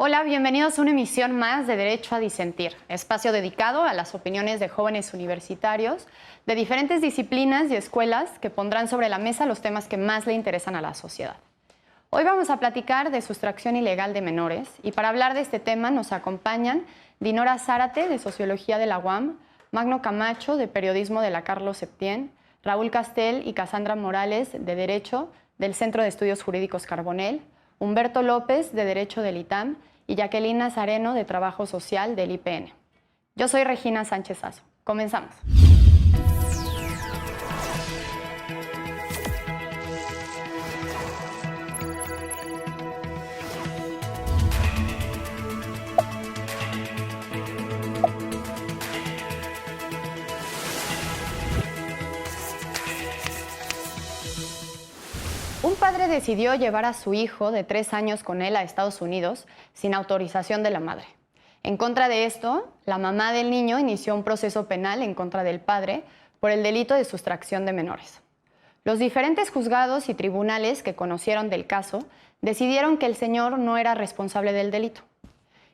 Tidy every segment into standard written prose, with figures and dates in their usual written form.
Hola, bienvenidos a una emisión más de Derecho a Disentir, espacio dedicado a las opiniones de jóvenes universitarios de diferentes disciplinas y escuelas que pondrán sobre la mesa los temas que más le interesan a la sociedad. Hoy vamos a platicar de sustracción ilegal de menores y para hablar de este tema nos acompañan Dinora Zárate, de Sociología de la UAM, Magno Camacho, de Periodismo de la Carlos Septién, Raúl Castel y Cassandra Morales, de Derecho, del Centro de Estudios Jurídicos Carbonell, Humberto López, de Derecho del ITAM, y Jacqueline Nazareno, de Trabajo Social del IPN. Yo soy Regina Sánchez Azo. Comenzamos. Un padre decidió llevar a su hijo de 3 años con él a Estados Unidos sin autorización de la madre. En contra de esto, la mamá del niño inició un proceso penal en contra del padre por el delito de sustracción de menores. Los diferentes juzgados y tribunales que conocieron del caso decidieron que el señor no era responsable del delito.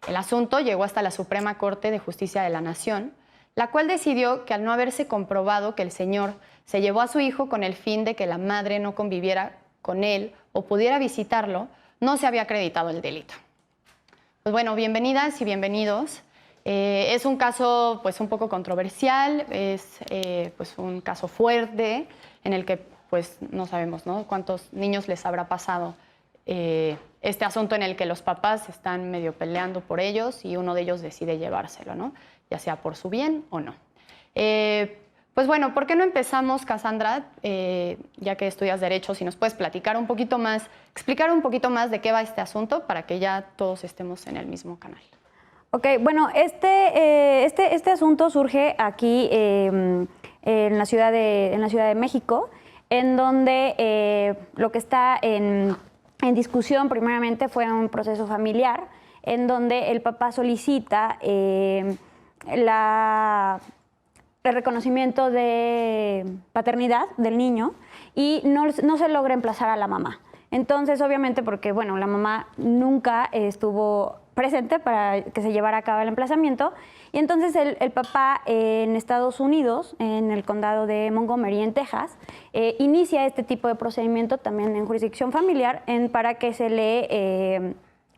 El asunto llegó hasta la Suprema Corte de Justicia de la Nación, la cual decidió que al no haberse comprobado que el señor se llevó a su hijo con el fin de que la madre no conviviera con él o pudiera visitarlo, no se había acreditado el delito. Pues bueno, bienvenidas y bienvenidos. Es un caso pues un poco controversial, es pues un caso fuerte en el que pues no sabemos, ¿no?, cuántos niños les habrá pasado este asunto en el que los papás están medio peleando por ellos y uno de ellos decide llevárselo, ¿no?, ya sea por su bien o no. Pues bueno, ¿por qué no empezamos, Cassandra, ya que estudias Derecho, si nos puedes platicar un poquito más, explicar un poquito más de qué va este asunto para que ya todos estemos en el mismo canal? Ok, bueno, este asunto surge aquí en la Ciudad de México, en donde lo que está en discusión primeramente fue un proceso familiar, en donde el papá solicita el reconocimiento de paternidad del niño y no se logra emplazar a la mamá. Entonces, obviamente, porque bueno, la mamá nunca estuvo presente para que se llevara a cabo el emplazamiento, y entonces el papá en Estados Unidos, en el condado de Montgomery, en Texas, inicia este tipo de procedimiento también en jurisdicción familiar para que se le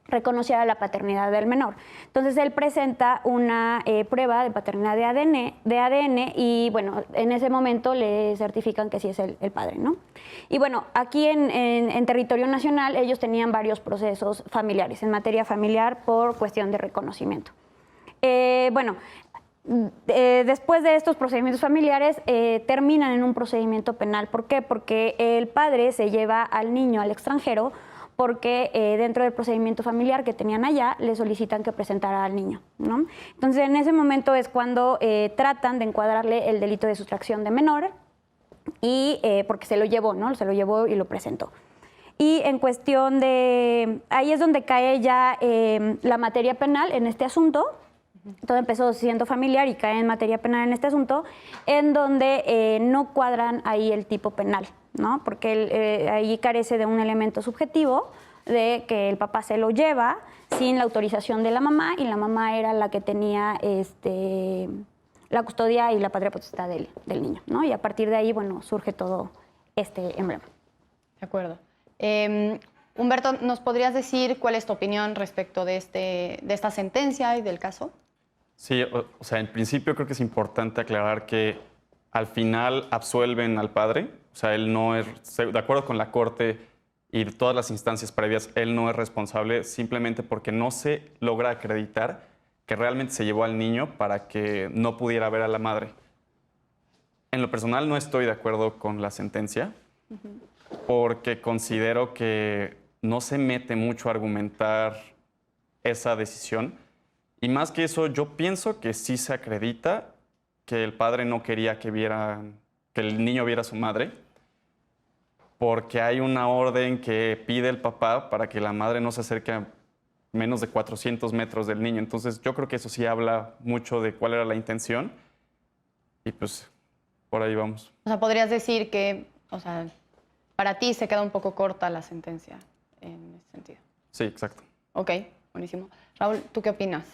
reconociera la paternidad del menor. Entonces él presenta una prueba de paternidad de ADN y bueno, en ese momento le certifican que sí es el padre, ¿no? Y bueno, aquí en territorio nacional ellos tenían varios procesos familiares en materia familiar por cuestión de reconocimiento. Después de estos procedimientos familiares terminan en un procedimiento penal. ¿Por qué? Porque el padre se lleva al niño al extranjero porque dentro del procedimiento familiar que tenían allá, le solicitan que presentara al niño, ¿no? Entonces, en ese momento es cuando tratan de encuadrarle el delito de sustracción de menor, y porque se lo llevó, ¿no? Se lo llevó y lo presentó. Y en cuestión de... Ahí es donde cae ya la materia penal en este asunto. Todo empezó siendo familiar y cae en materia penal en este asunto, en donde no cuadran ahí el tipo penal, ¿no? Porque ahí carece de un elemento subjetivo de que el papá se lo lleva sin la autorización de la mamá y la mamá era la que tenía la custodia y la patria potestad del niño, ¿no? Y a partir de ahí, bueno, surge todo este emblema. De acuerdo. Humberto, ¿nos podrías decir cuál es tu opinión respecto de esta sentencia y del caso? Sí, o sea, en principio creo que es importante aclarar que al final absuelven al padre. O sea, él no es, de acuerdo con la Corte y todas las instancias previas, él no es responsable simplemente porque no se logra acreditar que realmente se llevó al niño para que no pudiera ver a la madre. En lo personal no estoy de acuerdo con la sentencia porque considero que no se mete mucho a argumentar esa decisión. Y más que eso, yo pienso que sí se acredita que el padre no quería que el niño viera a su madre, porque hay una orden que pide el papá para que la madre no se acerque a menos de 400 metros del niño. Entonces yo creo que eso sí habla mucho de cuál era la intención y pues por ahí vamos. O sea, podrías decir que, o sea, para ti se queda un poco corta la sentencia en ese sentido. Sí, exacto. Ok. Buenísimo. Raúl, ¿tú qué opinas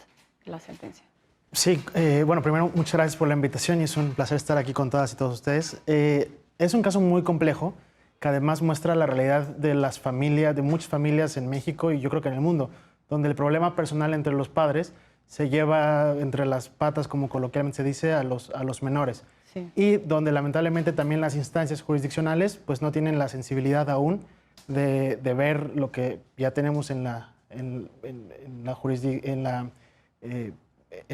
de la sentencia? Sí, bueno, primero, muchas gracias por la invitación y es un placer estar aquí con todas y todos ustedes. Es un caso muy complejo que además muestra la realidad de las familias, de muchas familias en México y yo creo que en el mundo, donde el problema personal entre los padres se lleva entre las patas, como coloquialmente se dice, a los menores. Sí. Y donde lamentablemente también las instancias jurisdiccionales pues no tienen la sensibilidad aún de ver lo que ya tenemos en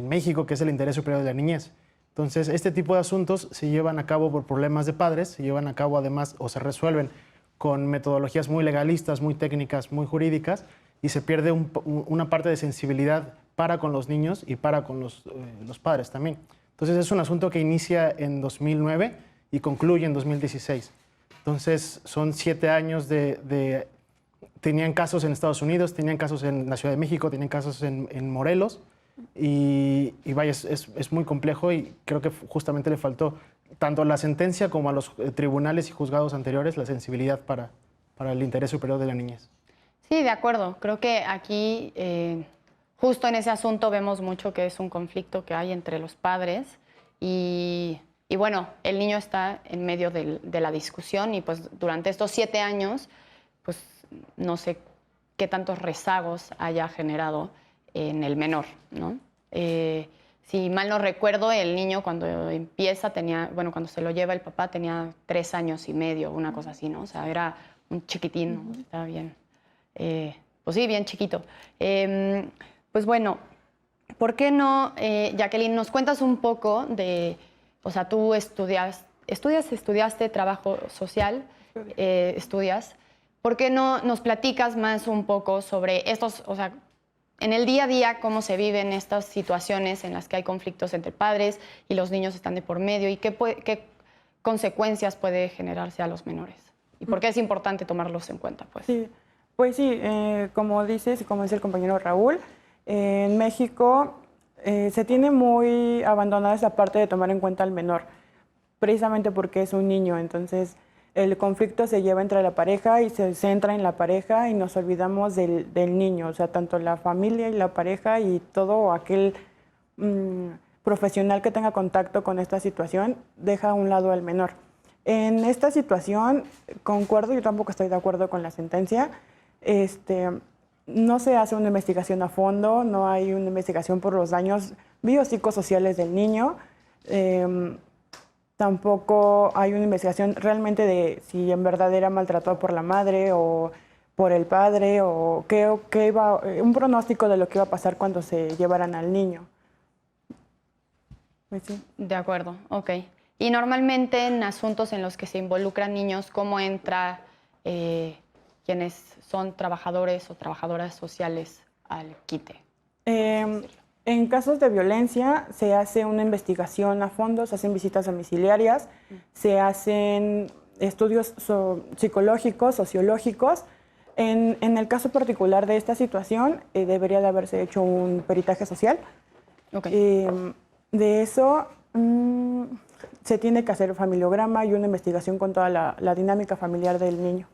México, que es el interés superior de la niñez. Entonces, este tipo de asuntos se llevan a cabo por problemas de padres, se llevan a cabo además o se resuelven con metodologías muy legalistas, muy técnicas, muy jurídicas y se pierde una parte de sensibilidad para con los niños y para con los padres también. Entonces, es un asunto que inicia en 2009 y concluye en 2016. Entonces, son 7 años tenían casos en Estados Unidos, tenían casos en la Ciudad de México, tenían casos en Morelos. Y vaya, es muy complejo y creo que justamente le faltó tanto a la sentencia como a los tribunales y juzgados anteriores la sensibilidad para el interés superior de la niñez. Sí, de acuerdo. Creo que aquí, justo en ese asunto, vemos mucho que es un conflicto que hay entre los padres y bueno, el niño está en medio de la discusión y pues durante estos 7 años, pues no sé qué tantos rezagos haya generado en el menor, ¿no? Si mal no recuerdo, el niño cuando empieza cuando se lo lleva el papá tenía 3 años y medio, una cosa así, ¿no? O sea, era un chiquitín, ¿no? Estaba bien, pues sí, bien chiquito. Pues bueno, ¿por qué no, Jacqueline, nos cuentas un poco o sea, tú estudiaste trabajo social, ¿por qué no nos platicas más un poco sobre estos, o sea, en el día a día, cómo se viven estas situaciones en las que hay conflictos entre padres y los niños están de por medio y qué consecuencias puede generarse a los menores? ¿Y por qué es importante tomarlos en cuenta? Sí, como dices y como dice el compañero Raúl, en México se tiene muy abandonada esa parte de tomar en cuenta al menor, precisamente porque es un niño, entonces el conflicto se lleva entre la pareja y se centra en la pareja y nos olvidamos del niño, o sea, tanto la familia y la pareja y todo aquel profesional que tenga contacto con esta situación deja a un lado al menor. En esta situación, concuerdo, yo tampoco estoy de acuerdo con la sentencia, no se hace una investigación a fondo, no hay una investigación por los daños biopsicosociales del niño, tampoco hay una investigación realmente de si en verdad era maltratado por la madre o por el padre o un pronóstico de lo que iba a pasar cuando se llevaran al niño. Pues sí. De acuerdo, ok. Y normalmente en asuntos en los que se involucran niños, ¿cómo entra quienes son trabajadores o trabajadoras sociales al quite? En casos de violencia se hace una investigación a fondo, se hacen visitas domiciliarias, se hacen estudios psicológicos, sociológicos. En el caso particular de esta situación, debería de haberse hecho un peritaje social. Okay. De eso se tiene que hacer un familiograma y una investigación con toda la dinámica familiar del niño.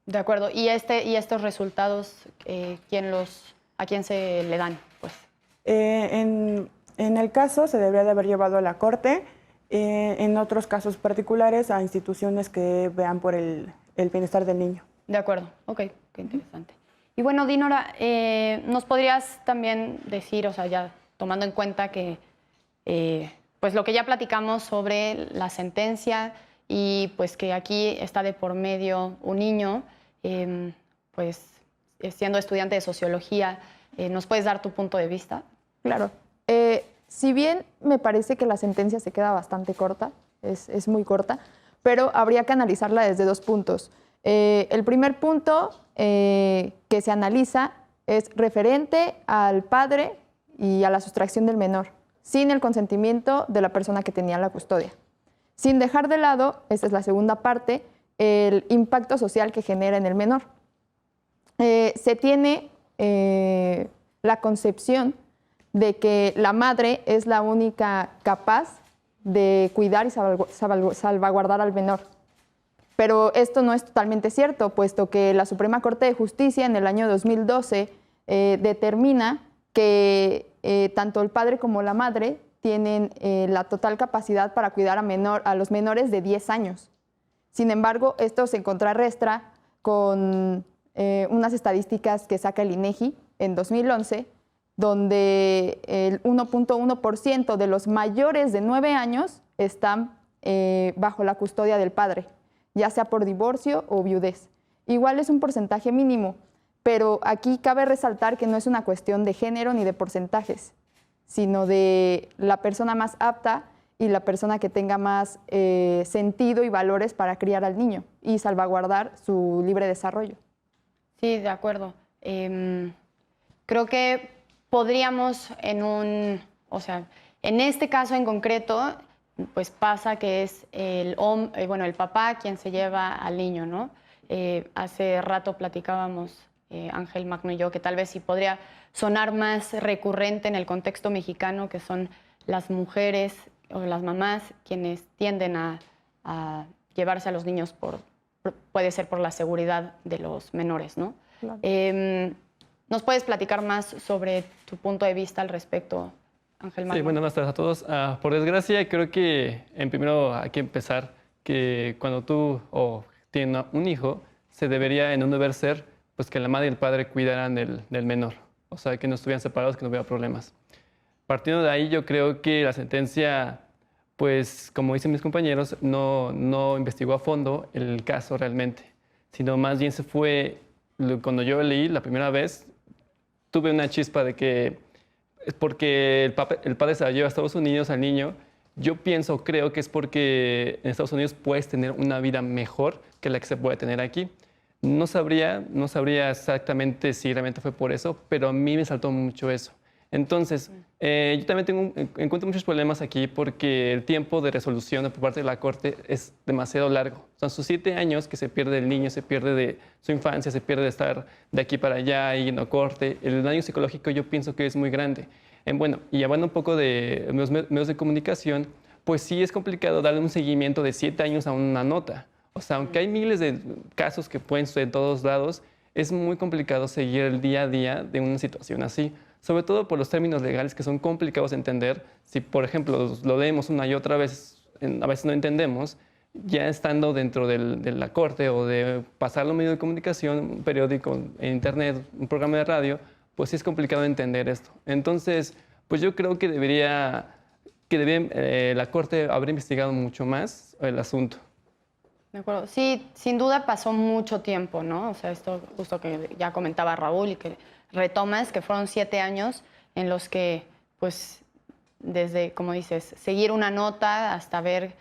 De acuerdo. ¿Y estos resultados, a quién se le dan? Pues? En el caso se debería de haber llevado a la corte, en otros casos particulares a instituciones que vean por el bienestar del niño. De acuerdo, ok, qué interesante. Y bueno, Dinora, ¿nos podrías también decir, o sea, ya tomando en cuenta que pues lo que ya platicamos sobre la sentencia y pues que aquí está de por medio un niño, pues siendo estudiante de sociología, ¿nos puedes dar tu punto de vista? Claro. Si bien me parece que la sentencia se queda bastante corta, es muy corta, pero habría que analizarla desde 2 puntos. El primer punto que se analiza es referente al padre y a la sustracción del menor, sin el consentimiento de la persona que tenía la custodia. Sin dejar de lado, esta es la segunda parte, el impacto social que genera en el menor. Se tiene la concepción de que la madre es la única capaz de cuidar y salvaguardar al menor. Pero esto no es totalmente cierto, puesto que la Suprema Corte de Justicia en el año 2012 determina que tanto el padre como la madre tienen la total capacidad para cuidar a los menores de 10 años. Sin embargo, esto se contrarresta con unas estadísticas que saca el INEGI en 2011, donde el 1.1% de los mayores de 9 años están bajo la custodia del padre, ya sea por divorcio o viudez. Igual es un porcentaje mínimo, pero aquí cabe resaltar que no es una cuestión de género ni de porcentajes, sino de la persona más apta y la persona que tenga más sentido y valores para criar al niño y salvaguardar su libre desarrollo. Sí, de acuerdo. Creo que podríamos en este caso en concreto, pues pasa que es el papá quien se lleva al niño, ¿no? Hace rato platicábamos, Ángel Magno y yo, que tal vez sí podría sonar más recurrente en el contexto mexicano, que son las mujeres o las mamás quienes tienden a llevarse a los niños puede ser por la seguridad de los menores, ¿no? Claro. ¿Nos puedes platicar más sobre tu punto de vista al respecto, Ángel Magno? Sí, buenas tardes a todos. Por desgracia, creo que primero hay que empezar que cuando tú tienes un hijo, se debería en un deber ser pues que la madre y el padre cuidaran del menor, o sea, que no estuvieran separados, que no hubiera problemas. Partiendo de ahí, yo creo que la sentencia, pues como dicen mis compañeros, no investigó a fondo el caso realmente, sino más bien se fue, cuando yo leí la primera vez, tuve una chispa de que es porque el padre se la lleva a Estados Unidos al niño. Yo creo que es porque en Estados Unidos puedes tener una vida mejor que la que se puede tener aquí. No sabría exactamente si realmente fue por eso, pero a mí me saltó mucho eso. Entonces, yo también encuentro muchos problemas aquí porque el tiempo de resolución por parte de la Corte es demasiado largo. Son sus 7 años que se pierde el niño, se pierde de su infancia, se pierde de estar de aquí para allá y no corte. El daño psicológico yo pienso que es muy grande. Y hablando un poco de medios de comunicación, pues sí es complicado darle un seguimiento de 7 años a una nota. O sea, aunque hay miles de casos que pueden suceder en todos lados, es muy complicado seguir el día a día de una situación así. Sobre todo por los términos legales que son complicados de entender. Si, por ejemplo, lo leemos una y otra vez, a veces no entendemos, ya estando dentro de la corte o de pasarlo a un medio de comunicación, un periódico, en internet, un programa de radio, pues sí es complicado entender esto. Entonces, pues yo creo que la corte haber investigado mucho más el asunto. De acuerdo. Sí, sin duda pasó mucho tiempo, ¿no? O sea, esto justo que ya comentaba Raúl y que retomas, que fueron 7 años en los que, pues, desde, como dices, seguir una nota hasta ver,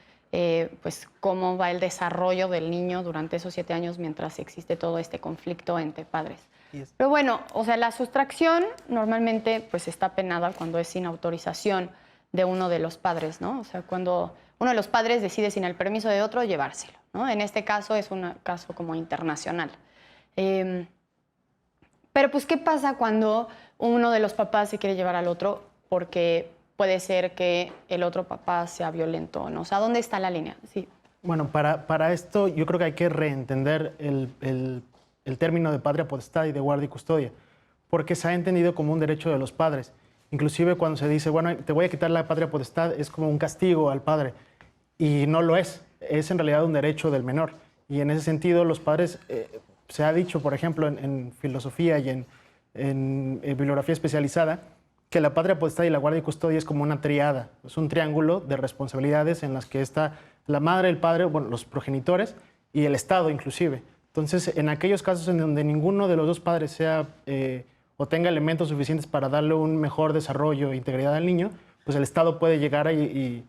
pues, cómo va el desarrollo del niño durante esos 7 años mientras existe todo este conflicto entre padres. Yes. Pero bueno, o sea, la sustracción normalmente, pues, está penada cuando es sin autorización de uno de los padres, ¿no? O sea, cuando uno de los padres decide sin el permiso de otro llevárselo, ¿no? En este caso es un caso como internacional. Pero pues, ¿qué pasa cuando uno de los papás se quiere llevar al otro? Porque puede ser que el otro papá sea violento, ¿no? O sea, ¿dónde está la línea? Sí. Bueno, para esto yo creo que hay que reentender el término de patria potestad y de guardia y custodia, porque se ha entendido como un derecho de los padres. Inclusive cuando se dice, bueno, te voy a quitar la patria potestad, es como un castigo al padre. Y no lo es en realidad un derecho del menor. Y en ese sentido los padres, se ha dicho, por ejemplo, en filosofía y en bibliografía especializada, que la patria potestad y la guardia y custodia es como una triada, es un triángulo de responsabilidades en las que está la madre, el padre, bueno, los progenitores y el Estado inclusive. Entonces, en aquellos casos en donde ninguno de los dos padres sea o tenga elementos suficientes para darle un mejor desarrollo e integridad al niño, pues el Estado puede llegar y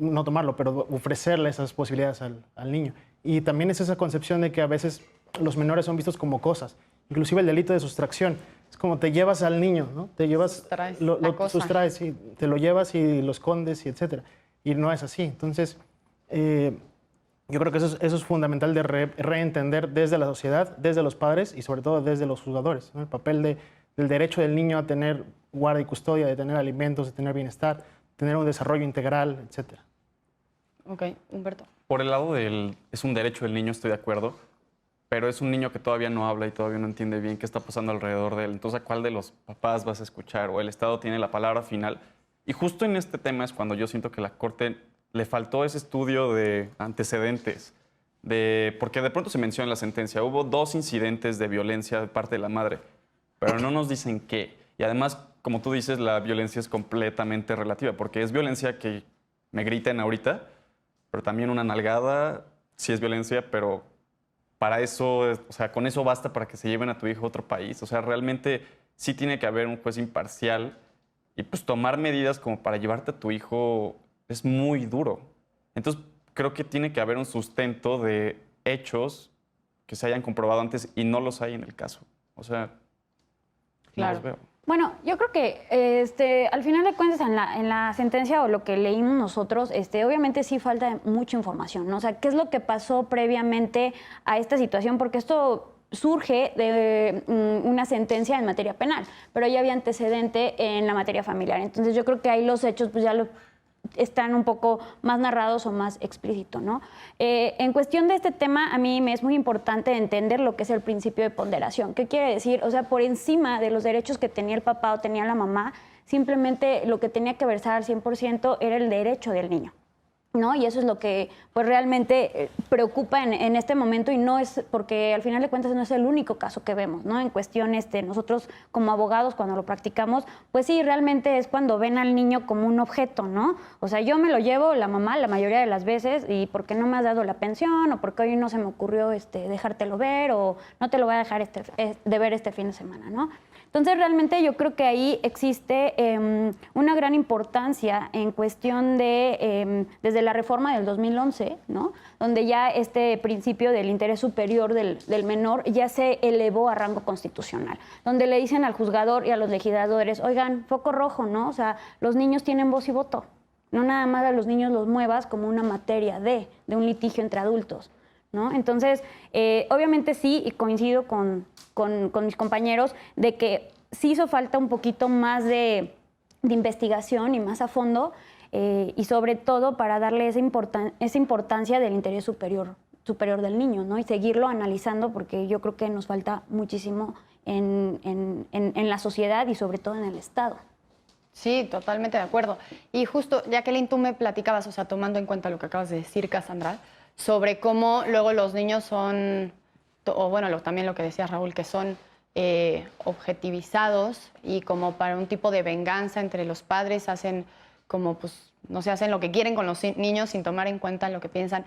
no tomarlo, pero ofrecerle esas posibilidades al niño. Y también es esa concepción de que a veces los menores son vistos como cosas, inclusive el delito de sustracción. Es como te llevas al niño, ¿no? Te llevas, lo sustraes, sí, te lo llevas y lo escondes, y etcétera. Y no es así. Entonces, yo creo que eso es fundamental de reentender desde la sociedad, desde los padres y sobre todo desde los juzgadores, ¿no? El papel del derecho del niño a tener guardia y custodia, de tener alimentos, de tener bienestar, tener un desarrollo integral, etcétera. Ok, Humberto. Por el lado es un derecho del niño, estoy de acuerdo. pero es un niño que todavía no habla y todavía no entiende bien qué está pasando alrededor de él. Entonces, ¿a cuál de los papás vas a escuchar? O el Estado tiene la palabra final. Y justo en este tema es cuando yo siento que la Corte le faltó ese estudio de antecedentes, porque de pronto se menciona en la sentencia, hubo 2 incidentes de violencia de parte de la madre, pero no nos dicen qué. Y además, como tú dices, la violencia es completamente relativa, porque es violencia que me griten ahorita, pero también una nalgada sí es violencia, pero para eso, o sea, con eso basta para que se lleven a tu hijo a otro país. O sea, realmente sí tiene que haber un juez imparcial y pues tomar medidas como para llevarte a tu hijo es muy duro. Entonces, creo que tiene que haber un sustento de hechos que se hayan comprobado antes y no los hay en el caso. O sea, no los veo. Bueno, yo creo que al final de cuentas en la sentencia o lo que leímos nosotros, obviamente sí falta mucha información, ¿no? O sea, ¿qué es lo que pasó previamente a esta situación? Porque esto surge de una sentencia en materia penal, pero ya había antecedente en la materia familiar. Entonces yo creo que ahí los hechos pues ya están un poco más narrados o más explícitos, ¿no? En cuestión de este tema, a mí me es muy importante entender lo que es el principio de ponderación. ¿Qué quiere decir? O sea, por encima de los derechos que tenía el papá o tenía la mamá, simplemente lo que tenía que versar al 100% era el derecho del niño, ¿no? Y eso es lo que pues realmente preocupa en este momento, y no es porque al final de cuentas no es el único caso que vemos, ¿no? En cuestión nosotros como abogados cuando lo practicamos, pues sí, realmente es cuando ven al niño como un objeto, ¿no? O sea, yo me lo llevo la mamá la mayoría de las veces y porque no me has dado la pensión o porque hoy no se me ocurrió dejártelo ver o no te lo voy a dejar de ver este fin de semana, ¿no? Entonces, realmente yo creo que ahí existe una gran importancia en cuestión de, desde la reforma del 2011, ¿no? Donde ya este principio del interés superior del menor ya se elevó a rango constitucional, donde le dicen al juzgador y a los legisladores, oigan, foco rojo, ¿no? O sea, los niños tienen voz y voto, no nada más a los niños los muevas como una materia de un litigio entre adultos, ¿no? Entonces, obviamente sí, y coincido con mis compañeros, de que sí hizo falta un poquito más de investigación y más a fondo, y sobre todo para darle esa importancia del interés superior del niño, ¿no? Y seguirlo analizando, porque yo creo que nos falta muchísimo en la sociedad y sobre todo en el Estado. Sí, totalmente de acuerdo. Y justo, Jacqueline, tú me platicabas, o sea, tomando en cuenta lo que acabas de decir, Cassandra, sobre cómo luego los niños son, o bueno, también lo que decía Raúl, que son objetivizados y como para un tipo de venganza entre los padres hacen como, pues, no sé, hacen lo que quieren con los niños sin tomar en cuenta lo que piensan.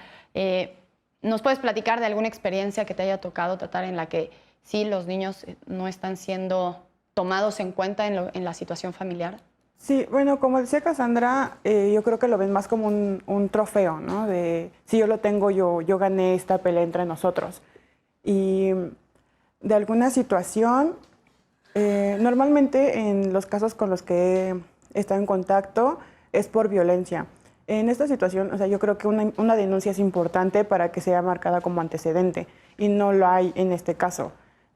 ¿Nos puedes platicar de alguna experiencia que te haya tocado tratar en la que sí los niños no están siendo tomados en cuenta en la situación familiar? Sí, bueno, como decía Cassandra, yo creo que lo ven más como un trofeo, ¿no? De si yo lo tengo, yo gané esta pelea entre nosotros. Y de alguna situación, normalmente en los casos con los que he estado en contacto es por violencia. En esta situación, o sea, yo creo que una denuncia es importante para que sea marcada como antecedente y no lo hay en este caso.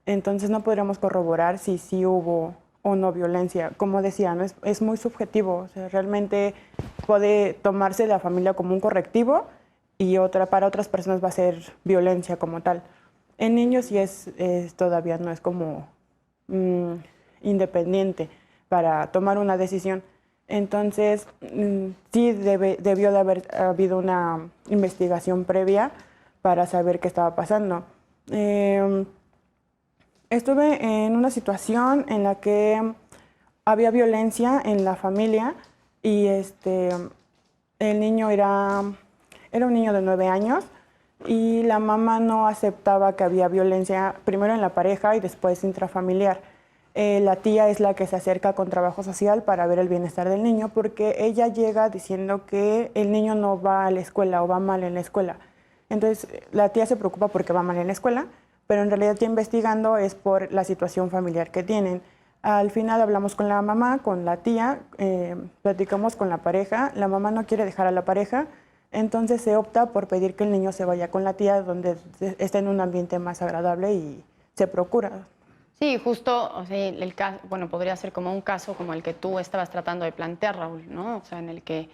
Entonces no podríamos corroborar si sí hubo o no violencia. Como decía, ¿no? Es muy subjetivo. O sea, realmente puede tomarse la familia como un correctivo y para otras personas va a ser violencia como tal. En niños sí todavía no es como independiente para tomar una decisión. Entonces, sí debió de haber habido una investigación previa para saber qué estaba pasando. Estuve en una situación en la que había violencia en la familia y el niño era un niño de 9 años y la mamá no aceptaba que había violencia primero en la pareja y después intrafamiliar. La tía es la que se acerca con trabajo social para ver el bienestar del niño porque ella llega diciendo que el niño no va a la escuela o va mal en la escuela. Entonces la tía se preocupa porque va mal en la escuela, pero en realidad ya investigando es por la situación familiar que tienen. Al final hablamos con la mamá, con la tía, platicamos con la pareja, la mamá no quiere dejar a la pareja, entonces se opta por pedir que el niño se vaya con la tía donde esté en un ambiente más agradable y se procura. Sí, justo, o sea, el caso, bueno, podría ser como un caso como el que tú estabas tratando de plantear, Raúl, ¿no? O sea, en el que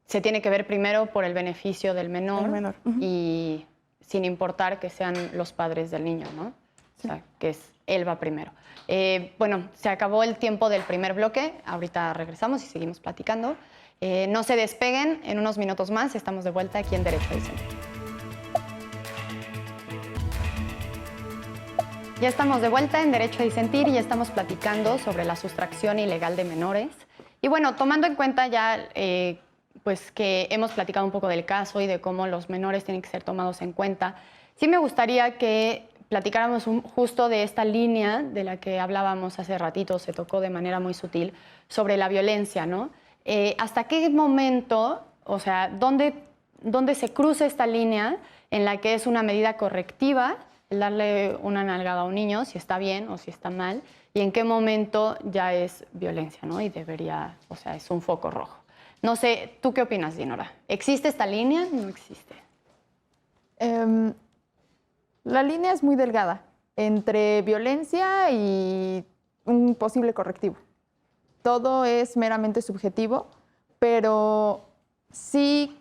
se tiene que ver primero por el beneficio del menor, El menor. y sin importar que sean los padres del niño, ¿no? O sea, que él va primero. Bueno, se acabó el tiempo del primer bloque. Ahorita regresamos y seguimos platicando. No se despeguen, en unos minutos más estamos de vuelta aquí en Derecho a Disentir. Ya estamos de vuelta en Derecho a Disentir y ya estamos platicando sobre la sustracción ilegal de menores. Y bueno, tomando en cuenta ya pues que hemos platicado un poco del caso y de cómo los menores tienen que ser tomados en cuenta, sí me gustaría que platicáramos justo de esta línea de la que hablábamos hace ratito, se tocó de manera muy sutil, sobre la violencia, ¿no? ¿Hasta qué momento, o sea, dónde se cruza esta línea en la que es una medida correctiva el darle una nalgada a un niño, si está bien o si está mal, y en qué momento ya es violencia, ¿no? Y debería, o sea, es un foco rojo. No sé, ¿tú qué opinas, Dinora? ¿Existe esta línea? ¿No existe? La línea es muy delgada entre violencia y un posible correctivo. Todo es meramente subjetivo, pero sí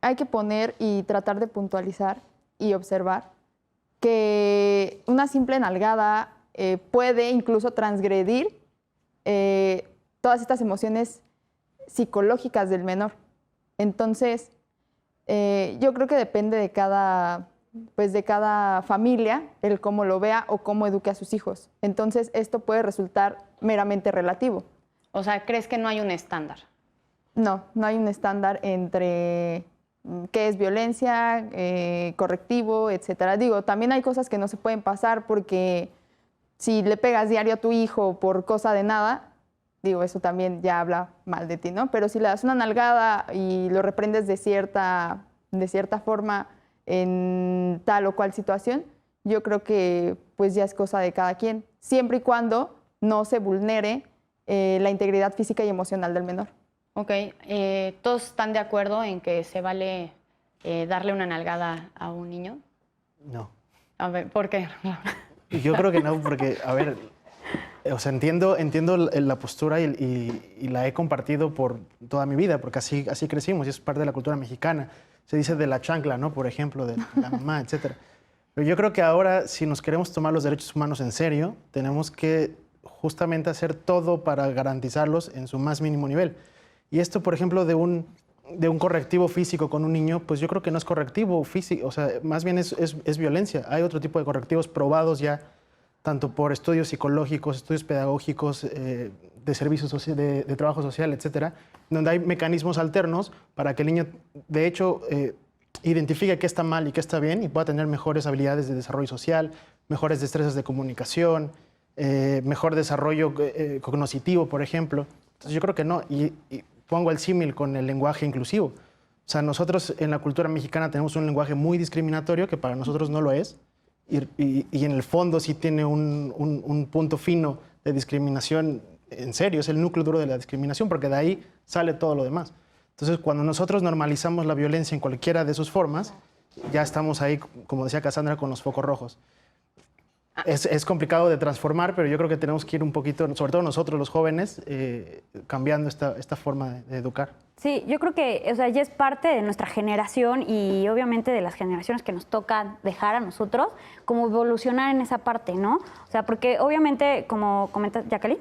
hay que poner y tratar de puntualizar y observar que una simple nalgada puede incluso transgredir todas estas emociones psicológicas del menor. Entonces, yo creo que depende de cada familia el cómo lo vea o cómo eduque a sus hijos. Entonces, esto puede resultar meramente relativo. O sea, ¿crees que no hay un estándar? No hay un estándar entre qué es violencia, correctivo, etcétera. Digo, también hay cosas que no se pueden pasar porque si le pegas diario a tu hijo por cosa de nada, digo, eso también ya habla mal de ti, ¿no? Pero si le das una nalgada y lo reprendes de cierta forma en tal o cual situación, yo creo que pues ya es cosa de cada quien, siempre y cuando no se vulnere la integridad física y emocional del menor. Ok, ¿todos están de acuerdo en que se vale darle una nalgada a un niño? No. A ver, ¿por qué? Yo creo que no, porque, a ver, o sea, entiendo la postura y la he compartido por toda mi vida, porque así crecimos y es parte de la cultura mexicana. Se dice de la chancla, ¿no? Por ejemplo, de la mamá, etc. Pero yo creo que ahora, si nos queremos tomar los derechos humanos en serio, tenemos que justamente hacer todo para garantizarlos en su más mínimo nivel. Y esto, por ejemplo, de un correctivo físico con un niño, pues yo creo que no es correctivo físico, o sea, más bien es violencia. Hay otro tipo de correctivos probados ya, tanto por estudios psicológicos, estudios pedagógicos, de servicios de trabajo social, etcétera, donde hay mecanismos alternos para que el niño, de hecho, identifique qué está mal y qué está bien y pueda tener mejores habilidades de desarrollo social, mejores destrezas de comunicación, mejor desarrollo cognitivo, por ejemplo. Entonces yo creo que no, y pongo el símil con el lenguaje inclusivo. O sea, nosotros en la cultura mexicana tenemos un lenguaje muy discriminatorio que para nosotros no lo es, y en el fondo sí tiene un punto fino de discriminación en serio, es el núcleo duro de la discriminación, porque de ahí sale todo lo demás. Entonces, cuando nosotros normalizamos la violencia en cualquiera de sus formas, ya estamos ahí, como decía Cassandra, con los focos rojos. Es complicado de transformar, pero yo creo que tenemos que ir un poquito, sobre todo nosotros los jóvenes, cambiando esta forma de educar. Sí, yo creo que, o sea, ya es parte de nuestra generación y obviamente de las generaciones que nos toca dejar a nosotros, como evolucionar en esa parte, ¿no? O sea, porque obviamente, como comenta Jacqueline,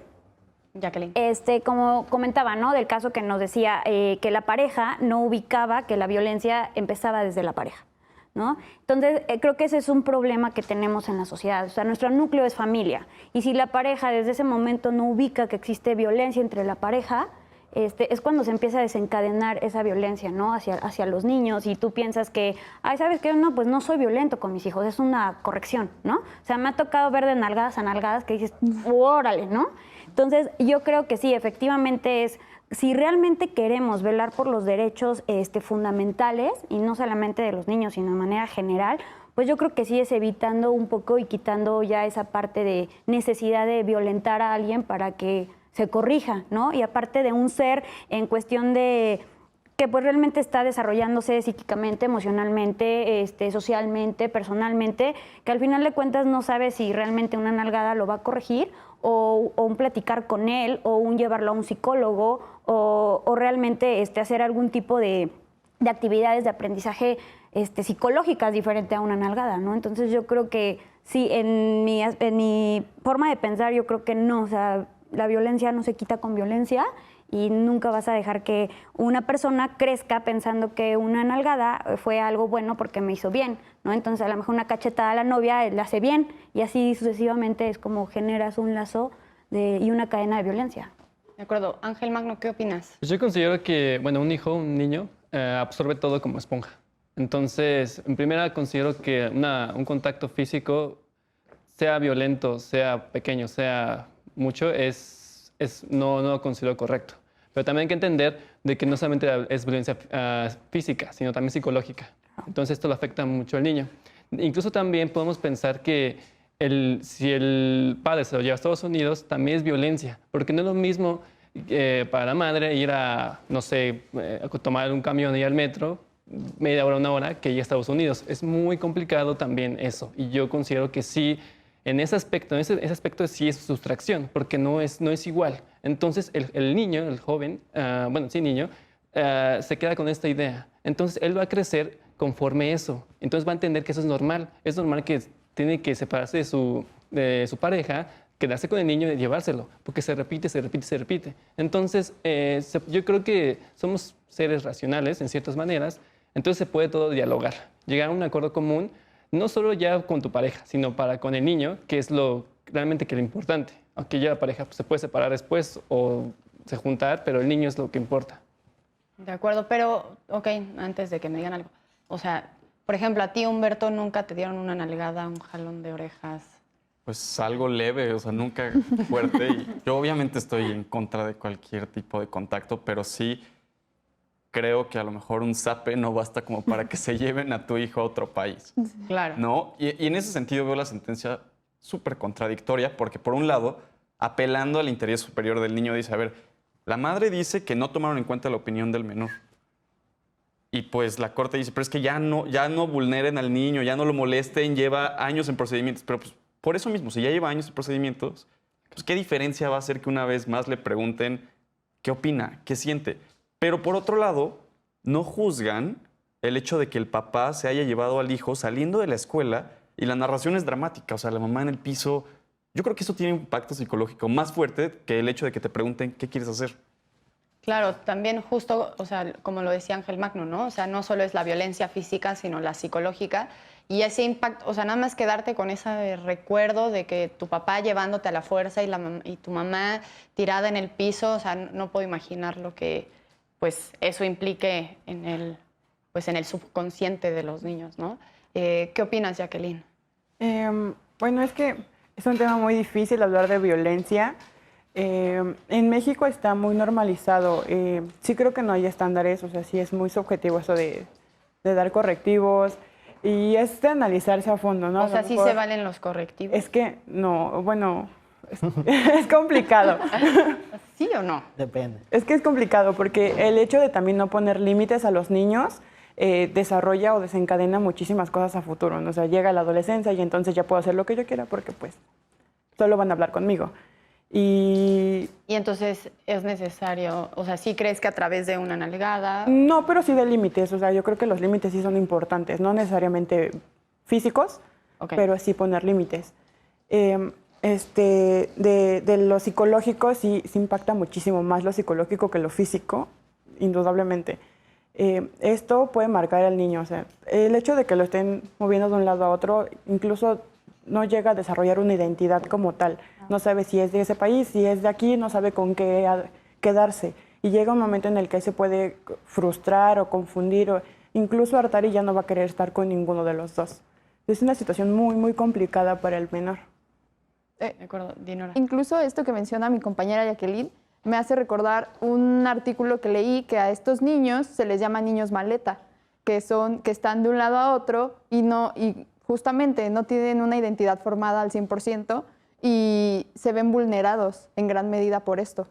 como comentaba, ¿no? Del caso que nos decía que la pareja no ubicaba que la violencia empezaba desde la pareja, ¿no? Entonces, creo que ese es un problema que tenemos en la sociedad. O sea, nuestro núcleo es familia. Y si la pareja desde ese momento no ubica que existe violencia entre la pareja, es cuando se empieza a desencadenar esa violencia, ¿no? Hacia los niños, y tú piensas que, ay, ¿sabes qué? No, pues no soy violento con mis hijos, es una corrección, ¿no? O sea, me ha tocado ver de nalgadas a nalgadas que dices, órale, ¿no? Entonces, yo creo que sí, efectivamente si realmente queremos velar por los derechos fundamentales, y no solamente de los niños, sino de manera general, pues yo creo que sí es evitando un poco y quitando ya esa parte de necesidad de violentar a alguien para que se corrija, ¿no? Y aparte de un ser en cuestión de que pues realmente está desarrollándose psíquicamente, emocionalmente, socialmente, personalmente, que al final de cuentas no sabe si realmente una nalgada lo va a corregir o un platicar con él o un llevarlo a un psicólogo o realmente hacer algún tipo de actividades de aprendizaje psicológicas diferente a una nalgada, ¿no? Entonces yo creo que sí, en mi forma de pensar, yo creo que no, o sea, la violencia no se quita con violencia y nunca vas a dejar que una persona crezca pensando que una nalgada fue algo bueno porque me hizo bien, ¿no? Entonces a lo mejor una cachetada a la novia le hace bien y así sucesivamente es como generas un lazo y una cadena de violencia. De acuerdo. Ángel Magno, ¿qué opinas? Pues yo considero que, bueno, un hijo, un niño, absorbe todo como esponja. Entonces, en primera, considero que un contacto físico, sea violento, sea pequeño, sea mucho, no lo considero correcto. Pero también hay que entender de que no solamente es violencia física, sino también psicológica. Entonces, esto lo afecta mucho al niño. Incluso también podemos pensar que si el padre se lo lleva a Estados Unidos, también es violencia, porque no es lo mismo para la madre ir a, no sé, a tomar un camión y ir al metro, media hora, una hora, que ir a Estados Unidos. Es muy complicado también eso. Y yo considero que sí, en ese aspecto sí es sustracción, porque no es igual. Entonces, el niño, el joven, niño, se queda con esta idea. Entonces, él va a crecer conforme eso. Entonces, va a entender que eso es normal. Es normal que tiene que separarse de su pareja, quedarse con el niño y llevárselo, porque se repite, se repite, se repite. Entonces, yo creo que somos seres racionales, en ciertas maneras, entonces se puede todo dialogar, llegar a un acuerdo común, no solo ya con tu pareja, sino con el niño, que es realmente lo importante. Aunque ya la pareja se puede separar después o se juntar, pero el niño es lo que importa. De acuerdo, pero, ok, antes de que me digan algo. O sea, por ejemplo, a ti, Humberto, ¿nunca te dieron una nalgada, un jalón de orejas? Pues algo leve, o sea, nunca fuerte. Y yo obviamente estoy en contra de cualquier tipo de contacto, pero sí creo que a lo mejor un zape no basta como para que se lleven a tu hijo a otro país. Claro. ¿No? Y en ese sentido veo la sentencia súper contradictoria, porque por un lado, apelando al interés superior del niño, dice, a ver, la madre dice que no tomaron en cuenta la opinión del menor. Y pues la corte dice, pero es que ya no vulneren al niño, ya no lo molesten, lleva años en procedimientos. Pero pues por eso mismo, si ya lleva años en procedimientos, pues ¿qué diferencia va a hacer que una vez más le pregunten qué opina, qué siente? Pero por otro lado, no juzgan el hecho de que el papá se haya llevado al hijo saliendo de la escuela y la narración es dramática, o sea, la mamá en el piso. Yo creo que eso tiene un impacto psicológico más fuerte que el hecho de que te pregunten qué quieres hacer. Claro, también justo, o sea, como lo decía Ángel Magno, ¿no? O sea, no solo es la violencia física, sino la psicológica. Y ese impacto, o sea, nada más quedarte con ese recuerdo de que tu papá llevándote a la fuerza y tu mamá tirada en el piso, o sea, no puedo imaginar lo que, pues, eso implique en el subconsciente de los niños, ¿no? ¿Qué opinas, Jacqueline? Bueno, es que es un tema muy difícil hablar de violencia. En México está muy normalizado. Sí creo que no hay estándares, o sea, sí es muy subjetivo eso de dar correctivos y es de analizarse a fondo, ¿no? O sea, ¿sí se valen los correctivos? Es que no, bueno, es complicado. ¿Sí o no? Depende. Es que es complicado porque el hecho de también no poner límites a los niños desarrolla o desencadena muchísimas cosas a futuro, ¿no? O sea, llega la adolescencia y entonces ya puedo hacer lo que yo quiera porque pues solo van a hablar conmigo. Y entonces es necesario, o sea, ¿sí crees que a través de una nalgada? No, pero sí de límites, o sea, yo creo que los límites sí son importantes, no necesariamente físicos, Okay. pero sí poner límites. De lo psicológico sí impacta muchísimo más lo psicológico que lo físico, indudablemente. Esto puede marcar al niño, o sea, el hecho de que lo estén moviendo de un lado a otro, incluso no llega a desarrollar una identidad como tal. No sabe si es de ese país, si es de aquí, no sabe con qué quedarse. Y llega un momento en el que se puede frustrar o confundir o incluso hartar y ya no va a querer estar con ninguno de los dos. Es una situación muy, muy complicada para el menor. De acuerdo, Dinora. Incluso esto que menciona mi compañera Jacqueline me hace recordar un artículo que leí que a estos niños se les llama niños maleta, que están de un lado a otro y justamente no tienen una identidad formada al 100% y se ven vulnerados en gran medida por esto.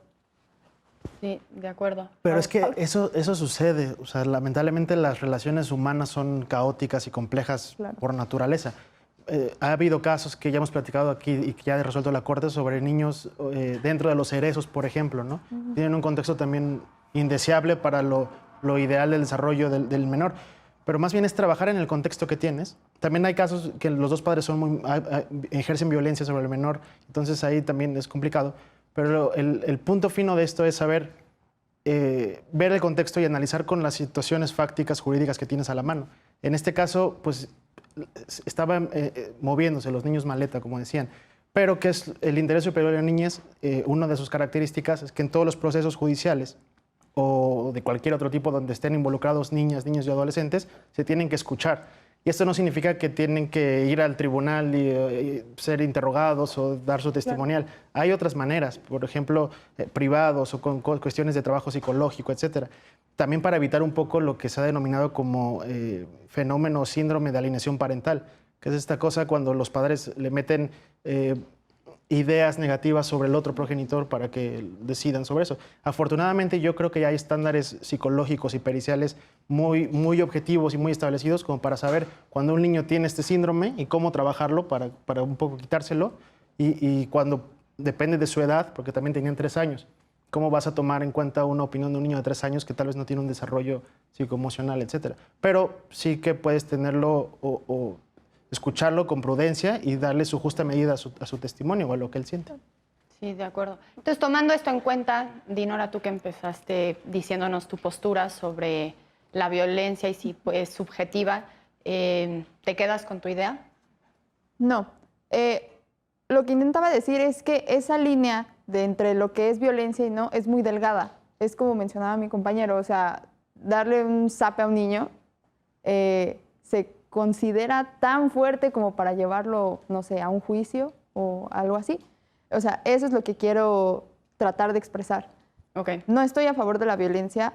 Sí, de acuerdo. Pero es que eso sucede. O sea, lamentablemente las relaciones humanas son caóticas y complejas por naturaleza. Ha habido casos que ya hemos platicado aquí y que ya ha resuelto la Corte sobre niños dentro de los cerezos, por ejemplo, ¿no? Tienen un contexto también indeseable para lo ideal del desarrollo del menor. pero más bien es trabajar en el contexto que tienes. También hay casos que los dos padres ejercen violencia sobre el menor, entonces ahí también es complicado. Pero el punto fino de esto es saber ver el contexto y analizar con las situaciones fácticas, jurídicas que tienes a la mano. En este caso, pues estaban moviéndose los niños maleta, como decían. Pero que es el interés superior de la niñez, una de sus características es que en todos los procesos judiciales o de cualquier otro tipo donde estén involucrados niñas, niños y adolescentes, se tienen que escuchar. Y esto no significa que tienen que ir al tribunal y ser interrogados o dar su testimonial. Claro. Hay otras maneras, por ejemplo, privados o con cuestiones de trabajo psicológico, etcétera. También para evitar un poco lo que se ha denominado como fenómeno o síndrome de alienación parental, que es esta cosa cuando los padres le meten ideas negativas sobre el otro progenitor para que decidan sobre eso. Afortunadamente yo creo que ya hay estándares psicológicos y periciales muy objetivos y muy establecidos como para saber cuando un niño tiene este síndrome y cómo trabajarlo para un poco quitárselo y cuando depende de su edad, porque también tenían 3 años, cómo vas a tomar en cuenta una opinión de un niño de 3 años que tal vez no tiene un desarrollo psicoemocional, etcétera. Pero sí que puedes tenerlo o escucharlo con prudencia y darle su justa medida a su testimonio o a lo que él sienta. Sí, de acuerdo. Entonces, tomando esto en cuenta, Dinora, tú que empezaste diciéndonos tu postura sobre la violencia y si es subjetiva, ¿te quedas con tu idea? No. Lo que intentaba decir es que esa línea de entre lo que es violencia y no es muy delgada. Es como mencionaba mi compañero, o sea, darle un zape a un niño se considera tan fuerte como para llevarlo, no sé, a un juicio o algo así. O sea, eso es lo que quiero tratar de expresar. Okay. No estoy a favor de la violencia,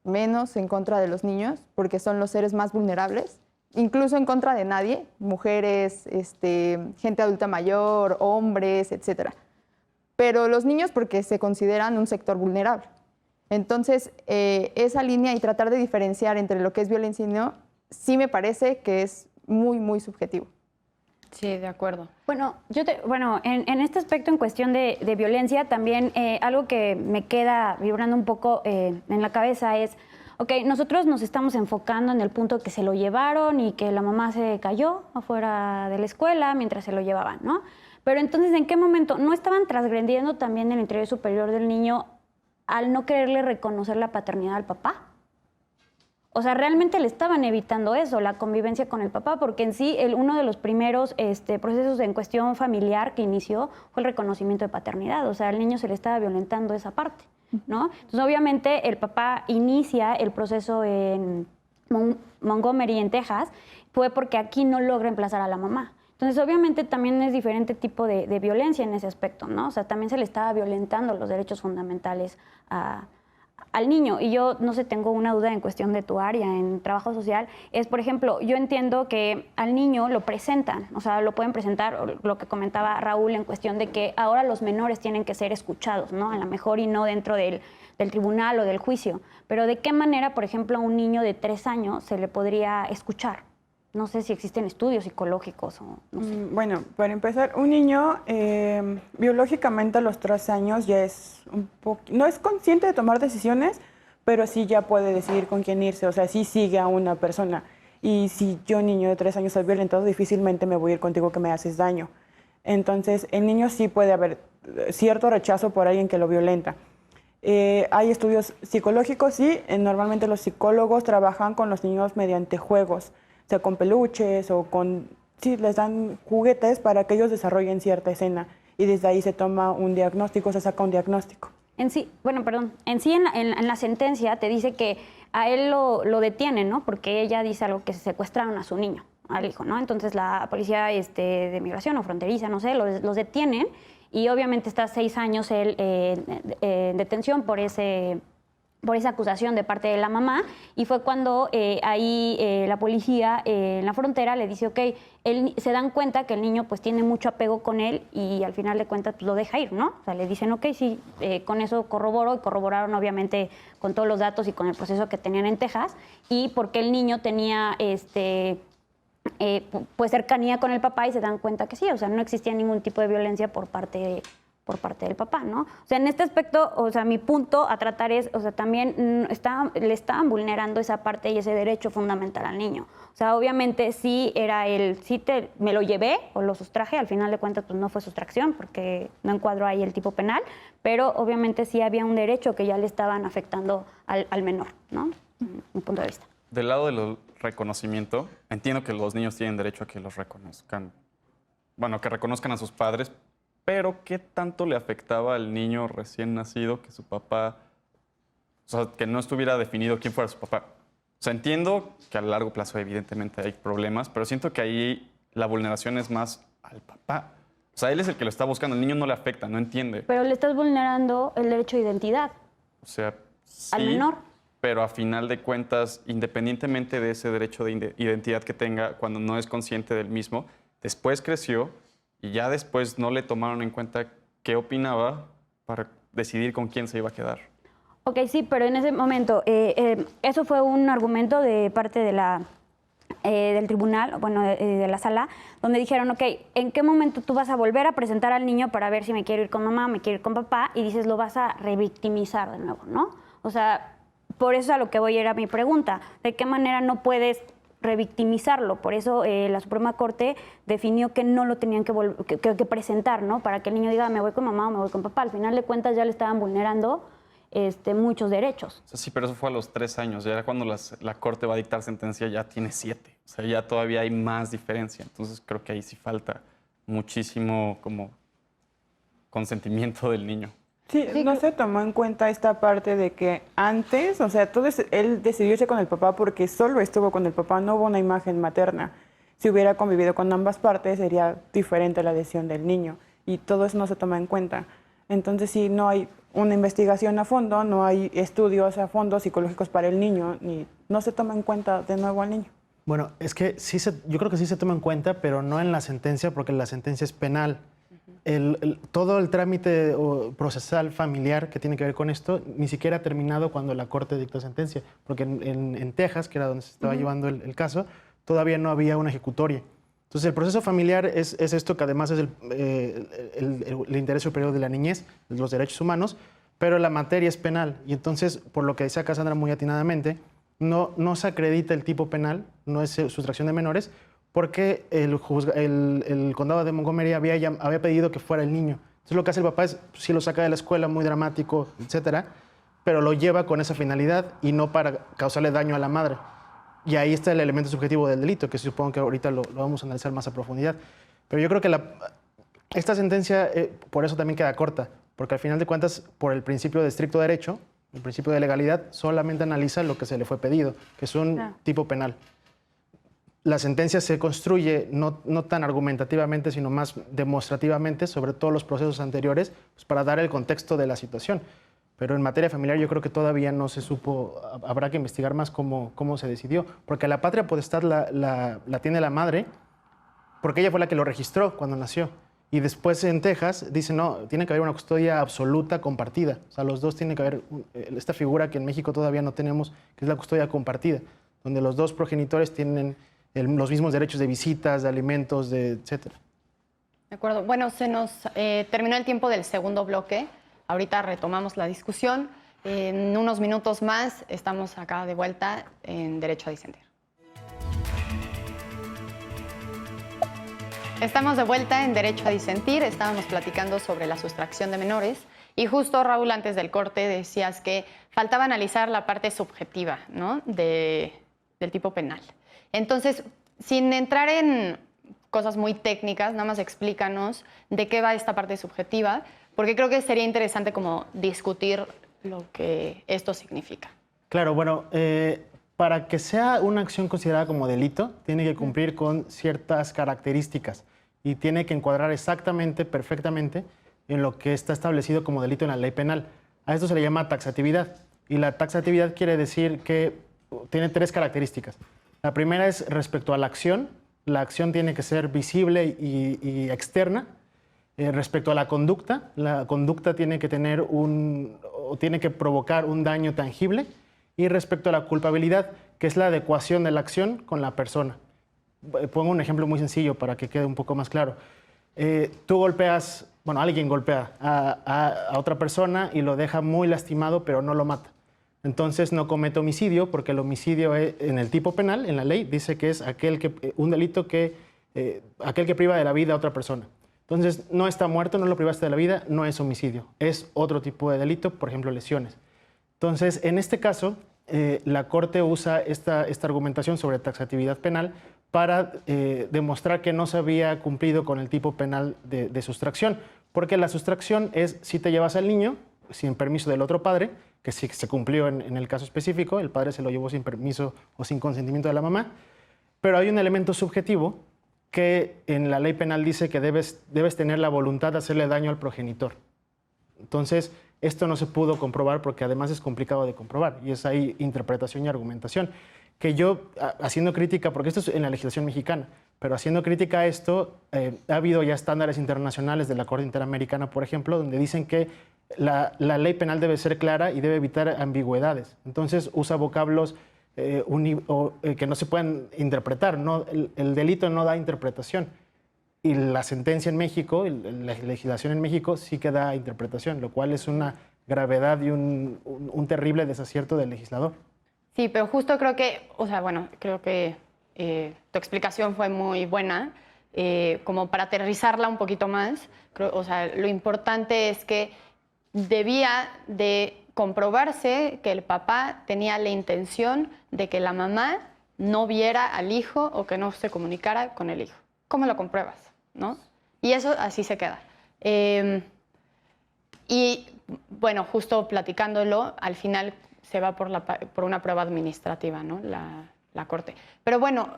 menos en contra de los niños, porque son los seres más vulnerables, incluso en contra de nadie, mujeres, gente adulta mayor, hombres, etc. Pero los niños porque se consideran un sector vulnerable. Entonces, esa línea y tratar de diferenciar entre lo que es violencia y no, sí me parece que es muy subjetivo. Sí, de acuerdo. Bueno, en este aspecto, en cuestión de violencia, también algo que me queda vibrando un poco en la cabeza es, ok, nosotros nos estamos enfocando en el punto que se lo llevaron y que la mamá se cayó afuera de la escuela mientras se lo llevaban, ¿no? Pero entonces, ¿en qué momento no estaban transgrediendo también el interés superior del niño al no quererle reconocer la paternidad al papá? O sea, realmente le estaban evitando eso, la convivencia con el papá, porque en sí uno de los primeros procesos en cuestión familiar que inició fue el reconocimiento de paternidad. O sea, al niño se le estaba violentando esa parte, ¿no? Entonces, obviamente, el papá inicia el proceso en Montgomery, en Texas, fue porque aquí no logra emplazar a la mamá. Entonces, obviamente, también es diferente tipo de violencia en ese aspecto, ¿no? O sea, también se le estaba violentando los derechos fundamentales al niño. Y yo, no sé, tengo una duda en cuestión de tu área, en trabajo social, es, por ejemplo, yo entiendo que al niño lo presentan, o sea, lo pueden presentar, lo que comentaba Raúl en cuestión de que ahora los menores tienen que ser escuchados, ¿no? A lo mejor y no dentro del tribunal o del juicio, pero ¿de qué manera, por ejemplo, a un niño de 3 años se le podría escuchar? No sé si existen estudios psicológicos o no sé. Bueno, para empezar, un niño biológicamente a los 3 años ya es no es consciente de tomar decisiones, pero sí ya puede decidir con quién irse, o sea, sí sigue a una persona. Y si yo, niño de 3 años, soy violentado, difícilmente me voy a ir contigo que me haces daño. Entonces, el niño sí puede haber cierto rechazo por alguien que lo violenta. Hay estudios psicológicos, sí, normalmente los psicólogos trabajan con los niños mediante juegos, o sea, con peluches o sí, les dan juguetes para que ellos desarrollen cierta escena y desde ahí se toma un diagnóstico, se saca un diagnóstico. En sí, en la sentencia te dice que a él lo detienen, ¿no? Porque ella dice algo que se secuestraron a su niño, al hijo, ¿no? Entonces la policía de migración o fronteriza, no sé, los detienen y obviamente está 6 años él en detención por esa acusación de parte de la mamá, y fue cuando la policía en la frontera le dice, ok, se dan cuenta que el niño pues tiene mucho apego con él y al final de cuentas pues, lo deja ir, ¿no? O sea, le dicen, ok, sí, con eso corroboró, y corroboraron obviamente con todos los datos y con el proceso que tenían en Texas, y porque el niño tenía pues cercanía con el papá y se dan cuenta que sí, o sea, no existía ningún tipo de violencia por parte por parte del papá, ¿no? O sea, en este aspecto, o sea, mi punto a tratar es, o sea, también le estaban vulnerando esa parte y ese derecho fundamental al niño. O sea, obviamente sí era me lo llevé o lo sustraje, al final de cuentas pues no fue sustracción porque no encuadró ahí el tipo penal, pero obviamente sí había un derecho que ya le estaban afectando al menor, ¿no? Mi punto de vista. Del lado del reconocimiento, entiendo que los niños tienen derecho a que los reconozcan, bueno, que reconozcan a sus padres, pero ¿qué tanto le afectaba al niño recién nacido que su papá, o sea, que no estuviera definido quién fuera su papá? O sea, entiendo que a largo plazo evidentemente hay problemas, pero siento que ahí la vulneración es más al papá. O sea, él es el que lo está buscando, el niño no le afecta, no entiende. Pero le estás vulnerando el derecho de identidad O sea, sí, al menor. pero a final de cuentas, independientemente de ese derecho de identidad que tenga, cuando no es consciente del mismo, después creció y ya después no le tomaron en cuenta qué opinaba para decidir con quién se iba a quedar. Ok, sí, pero en ese momento, eso fue un argumento de parte de del tribunal, bueno, de la sala, donde dijeron, ok, ¿en qué momento tú vas a volver a presentar al niño para ver si me quiero ir con mamá, me quiero ir con papá? Y dices, lo vas a revictimizar de nuevo, ¿no? O sea, por eso a lo que voy era mi pregunta. ¿De qué manera no puedes revictimizarlo? Por eso la Suprema Corte definió que no lo tenían que presentar, ¿no? Para que el niño diga, me voy con mamá o me voy con papá. Al final de cuentas ya le estaban vulnerando muchos derechos. O sea, sí, pero eso fue a los 3 años. Ya cuando la Corte va a dictar sentencia ya tiene 7. O sea, ya todavía hay más diferencia. Entonces creo que ahí sí falta muchísimo como consentimiento del niño. Sí, no se tomó en cuenta esta parte de que antes, o sea, él decidió irse con el papá porque solo estuvo con el papá, no hubo una imagen materna. Si hubiera convivido con ambas partes, sería diferente la decisión del niño. Y todo eso no se toma en cuenta. Entonces, sí, no hay una investigación a fondo, no hay estudios a fondo psicológicos para el niño, ni no se toma en cuenta de nuevo al niño. Bueno, es que yo creo que sí se toma en cuenta, pero no en la sentencia, porque la sentencia es penal. Todo el trámite procesal familiar que tiene que ver con esto ni siquiera ha terminado cuando la Corte dictó sentencia, porque en Texas, que era donde se estaba llevando el caso, todavía no había una ejecutoria. Entonces, el proceso familiar es esto que además es el interés superior de la niñez, de los derechos humanos, pero la materia es penal. Y entonces, por lo que decía Cassandra muy atinadamente, no se acredita el tipo penal, no es sustracción de menores, porque el condado de Montgomery había pedido que fuera el niño. Entonces, lo que hace el papá es, sí lo saca de la escuela, muy dramático, etcétera, pero lo lleva con esa finalidad y no para causarle daño a la madre. Y ahí está el elemento subjetivo del delito, que supongo que ahorita lo vamos a analizar más a profundidad. Pero yo creo que esta sentencia, por eso también queda corta, porque al final de cuentas, por el principio de estricto derecho, el principio de legalidad, solamente analiza lo que se le fue pedido, que es un tipo penal. La sentencia se construye no tan argumentativamente, sino más demostrativamente sobre todos los procesos anteriores, pues, para dar el contexto de la situación. Pero en materia familiar yo creo que todavía no se supo, habrá que investigar más cómo se decidió, porque la patria potestad la tiene la madre, porque ella fue la que lo registró cuando nació. Y después en Texas dicen, no, tiene que haber una custodia absoluta compartida. O sea, los dos tienen que haber esta figura que en México todavía no tenemos, que es la custodia compartida, donde los dos progenitores tienen los mismos derechos de visitas, de alimentos, etcétera. De acuerdo. Bueno, se nos terminó el tiempo del segundo bloque. Ahorita retomamos la discusión. En unos minutos más estamos acá de vuelta en Derecho a Disentir. Estamos de vuelta en Derecho a Disentir. Estábamos platicando sobre la sustracción de menores. Y justo, Raúl, antes del corte decías que faltaba analizar la parte subjetiva, ¿no? del tipo penal. Entonces, sin entrar en cosas muy técnicas, nada más explícanos de qué va esta parte subjetiva, porque creo que sería interesante como discutir lo que esto significa. Claro, bueno, para que sea una acción considerada como delito, tiene que cumplir con ciertas características y tiene que encuadrar exactamente, perfectamente, en lo que está establecido como delito en la ley penal. A esto se le llama taxatividad. Y la taxatividad quiere decir que tiene 3 características. La primera es respecto a la acción. La acción tiene que ser visible y externa. Respecto a la conducta tiene que tiene que provocar un daño tangible. Y respecto a la culpabilidad, que es la adecuación de la acción con la persona. Pongo un ejemplo muy sencillo para que quede un poco más claro. Tú golpeas bueno, alguien golpea a otra persona y lo deja muy lastimado, pero no lo mata. Entonces no comete homicidio, porque el homicidio en el tipo penal, en la ley, dice que es un delito aquel que priva de la vida a otra persona. Entonces no está muerto, no lo privaste de la vida, no es homicidio, es otro tipo de delito, por ejemplo, lesiones. Entonces, en este caso, la Corte usa esta argumentación sobre taxatividad penal para demostrar que no se había cumplido con el tipo penal de sustracción, porque la sustracción es si te llevas al niño sin permiso del otro padre, que sí se cumplió en el caso específico, el padre se lo llevó sin permiso o sin consentimiento de la mamá, pero hay un elemento subjetivo que en la ley penal dice que debes tener la voluntad de hacerle daño al progenitor. Entonces, esto no se pudo comprobar porque además es complicado de comprobar y es ahí interpretación y argumentación. Que yo, haciendo crítica, porque esto es en la legislación mexicana, pero haciendo crítica a esto, ha habido ya estándares internacionales de la Corte Interamericana, por ejemplo, donde dicen que la ley penal debe ser clara y debe evitar ambigüedades. Entonces usa vocablos que no se pueden interpretar, ¿no? El delito no da interpretación. Y la sentencia en México, la legislación en México sí que da interpretación, lo cual es una gravedad y un terrible desacierto del legislador. Sí, pero justo creo que, o sea, bueno, creo que tu explicación fue muy buena. Como para aterrizarla un poquito más, o sea, lo importante es que debía de comprobarse que el papá tenía la intención de que la mamá no viera al hijo o que no se comunicara con el hijo. ¿Cómo lo compruebas? ¿No? Y eso así se queda. Y bueno, justo platicándolo, al final se va por una prueba administrativa, ¿no? La Corte. Pero bueno,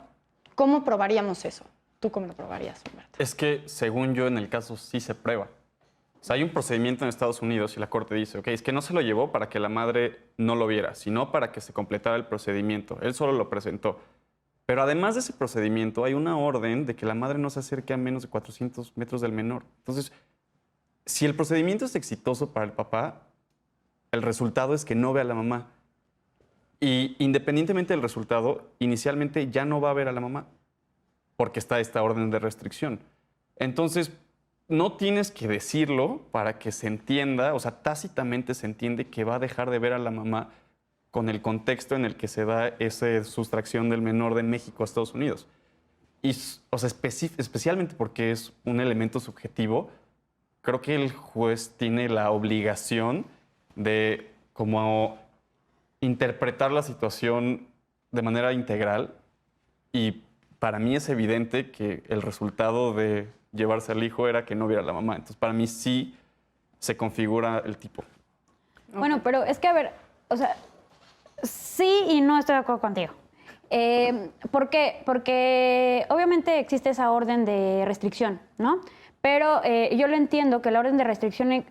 ¿cómo probaríamos eso? ¿Tú cómo lo probarías, Humberto? Es que, según yo, en el caso sí se prueba. O sea, hay un procedimiento en Estados Unidos y la Corte dice, ok, es que no se lo llevó para que la madre no lo viera, sino para que se completara el procedimiento. Él solo lo presentó. Pero además de ese procedimiento, hay una orden de que la madre no se acerque a menos de 400 metros del menor. Entonces, si el procedimiento es exitoso para el papá, el resultado es que no ve a la mamá. Y independientemente del resultado, inicialmente ya no va a ver a la mamá, porque está esta orden de restricción. Entonces, no tienes que decirlo para que se entienda, o sea, tácitamente se entiende que va a dejar de ver a la mamá con el contexto en el que se da esa sustracción del menor de México a Estados Unidos. Y, o sea, especialmente porque es un elemento subjetivo, creo que el juez tiene la obligación de como interpretar la situación de manera integral, y para mí es evidente que el resultado de llevarse al hijo era que no viera a la mamá. Entonces, para mí sí se configura el tipo. Bueno, pero es que, a ver, o sea, sí y no estoy de acuerdo contigo. ¿Por qué? Porque obviamente existe esa orden de restricción, ¿no? Pero yo lo entiendo que la orden de restricción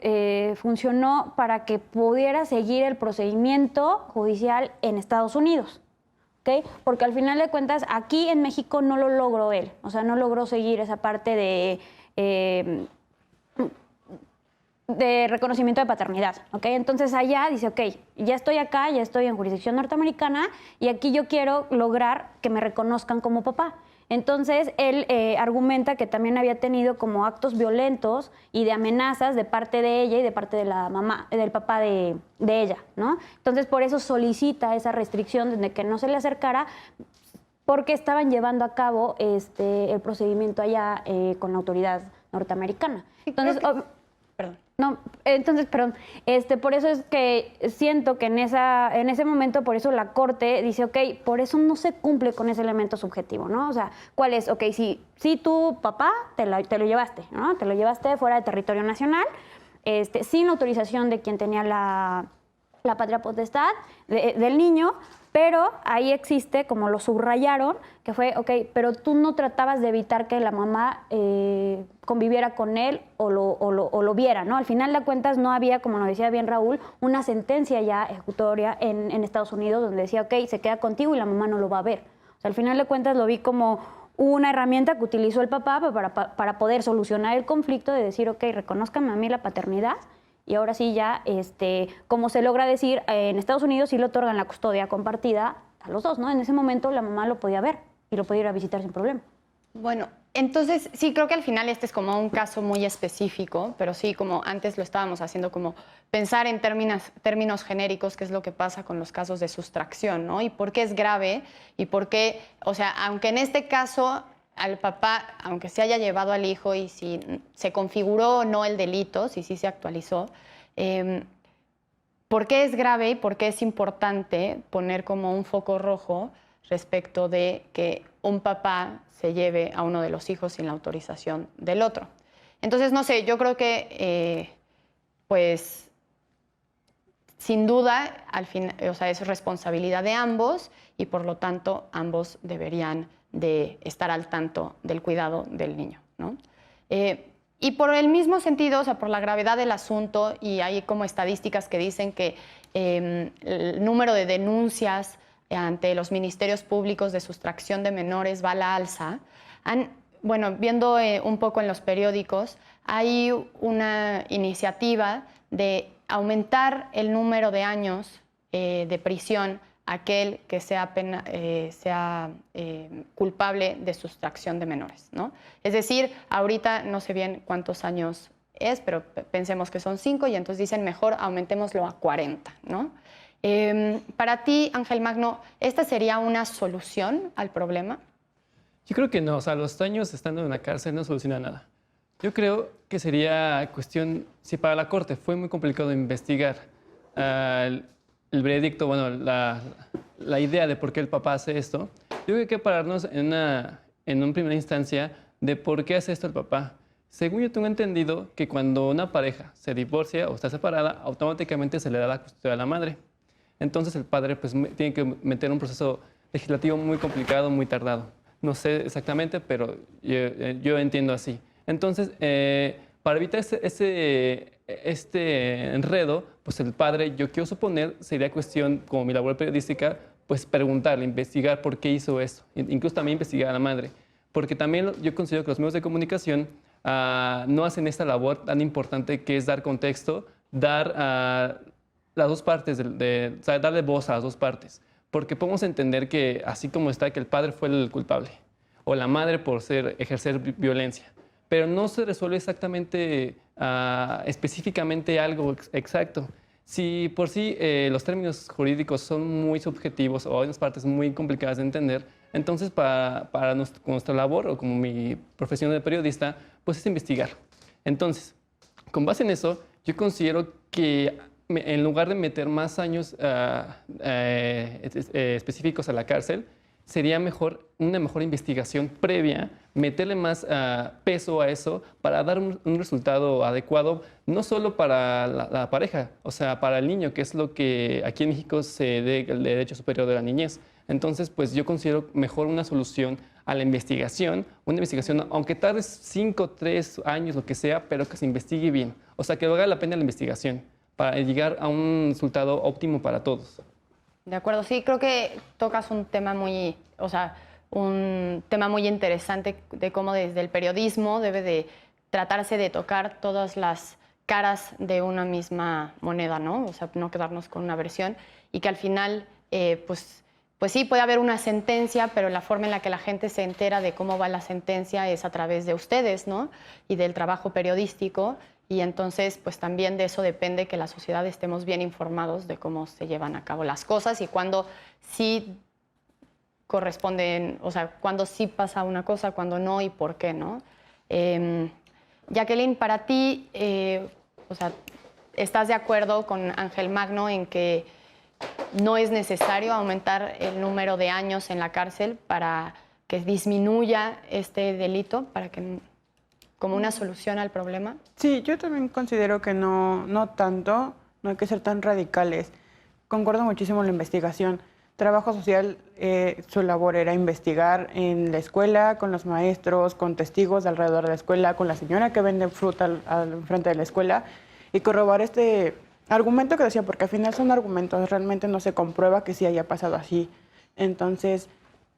funcionó para que pudiera seguir el procedimiento judicial en Estados Unidos. ¿Okay? Porque al final de cuentas, aquí en México no lo logró él. O sea, no logró seguir esa parte de reconocimiento de paternidad. ¿Okay? Entonces allá dice, ok, ya estoy acá, ya estoy en jurisdicción norteamericana y aquí yo quiero lograr que me reconozcan como papá. Entonces, él argumenta que también había tenido como actos violentos y de amenazas de parte de ella y de parte de la mamá, del papá de ella, ¿no? Entonces, por eso solicita esa restricción de que no se le acercara, porque estaban llevando a cabo el procedimiento allá con la autoridad norteamericana. Entonces, Perdón. no, entonces, perdón, por eso es que siento que en ese momento, por eso la Corte dice, ok, por eso no se cumple con ese elemento subjetivo, ¿no? O sea, ¿cuál es? Ok, si tu papá te lo llevaste, ¿no? Te lo llevaste fuera de territorio nacional, sin autorización de quien tenía la patria potestad del niño, pero ahí existe, como lo subrayaron, que fue, ok, pero tú no tratabas de evitar que la mamá conviviera con él o lo viera, ¿no? Al final de cuentas no había, como nos decía bien Raúl, una sentencia ya ejecutoria en Estados Unidos donde decía, ok, se queda contigo y la mamá no lo va a ver. O sea, al final de cuentas lo vi como una herramienta que utilizó el papá para poder solucionar el conflicto de decir, ok, reconózcame a mí la paternidad. Y ahora sí ya, como se logra decir, en Estados Unidos sí le otorgan la custodia compartida a los dos, ¿no? En ese momento la mamá lo podía ver y lo podía ir a visitar sin problema. Bueno, entonces sí, creo que al final este es como un caso muy específico, pero sí, como antes lo estábamos haciendo, como pensar en términos genéricos, qué es lo que pasa con los casos de sustracción, ¿no? Y por qué es grave y por qué, o sea, aunque en este caso al papá, aunque se haya llevado al hijo y si se configuró o no el delito, si sí se actualizó, ¿por qué es grave y por qué es importante poner como un foco rojo respecto de que un papá se lleve a uno de los hijos sin la autorización del otro? Entonces, no sé, yo creo que, pues, sin duda, al fin, o sea, es responsabilidad de ambos y por lo tanto ambos deberían de estar al tanto del cuidado del niño, ¿no? Y por el mismo sentido, o sea, por la gravedad del asunto, y hay como estadísticas que dicen que el número de denuncias ante los ministerios públicos de sustracción de menores va a la alza. Bueno, viendo un poco en los periódicos, hay una iniciativa de aumentar el número de años de prisión a aquel que sea culpable de sustracción de menores, ¿no? Es decir, ahorita no sé bien cuántos años es, pero pensemos que son 5 y entonces dicen mejor aumentémoslo a 40, ¿no? Para ti, Ángel Magno, ¿esta sería una solución al problema? Yo creo que no, o sea, los años estando en la cárcel no soluciona nada. Yo creo que sería cuestión, si para la corte fue muy complicado investigar el veredicto, bueno, la idea de por qué el papá hace esto, yo creo que hay que pararnos en una primera instancia de por qué hace esto el papá. Según yo tengo entendido que cuando una pareja se divorcia o está separada, automáticamente se le da la custodia a la madre. Entonces el padre pues tiene que meter un proceso legislativo muy complicado, muy tardado. No sé exactamente, pero yo entiendo así. Entonces, para evitar este enredo, pues el padre, yo quiero suponer, sería cuestión, como mi labor periodística, pues preguntarle, investigar por qué hizo eso. Incluso también investigar a la madre. Porque también yo considero que los medios de comunicación no hacen esta labor tan importante que es dar contexto, dar las dos partes, o sea, darle voz a las dos partes. Porque podemos entender que, así como está, que el padre fue el culpable, o la madre por ejercer violencia, pero no se resuelve exactamente, específicamente algo exacto. Si por sí los términos jurídicos son muy subjetivos o hay unas partes muy complicadas de entender, entonces para nuestra labor o como mi profesión de periodista, pues es investigar. Entonces, con base en eso, yo considero que en lugar de meter más años específicos a la cárcel, sería una mejor investigación previa, meterle más peso a eso para dar un resultado adecuado, no solo para la pareja, o sea, para el niño, que es lo que aquí en México se dé el derecho superior de la niñez. Entonces, pues yo considero mejor una solución a la investigación, una investigación, aunque tarde 5, 3 años, lo que sea, pero que se investigue bien. O sea, que valga la pena la investigación para llegar a un resultado óptimo para todos. De acuerdo, sí, creo que tocas un tema muy, o sea, un tema muy interesante de cómo desde el periodismo debe de tratarse de tocar todas las caras de una misma moneda, ¿no? O sea, no quedarnos con una versión y que al final, pues sí, puede haber una sentencia, pero la forma en la que la gente se entera de cómo va la sentencia es a través de ustedes, ¿no? Y del trabajo periodístico. Y entonces, pues también de eso depende que la sociedad estemos bien informados de cómo se llevan a cabo las cosas y cuándo sí corresponden, o sea, cuándo sí pasa una cosa, cuándo no y por qué, ¿no? Jacqueline, para ti, o sea, ¿estás de acuerdo con Ángel Magno en que no es necesario aumentar el número de años en la cárcel para que disminuya este delito, para que como una solución al problema? Sí, yo también considero que no tanto, no hay que ser tan radicales. Concuerdo muchísimo en la investigación. Trabajo social, su labor era investigar en la escuela, con los maestros, con testigos alrededor de la escuela, con la señora que vende fruta al frente de la escuela y corroborar este argumento que decía, porque al final son argumentos, realmente no se comprueba que sí haya pasado así. Entonces,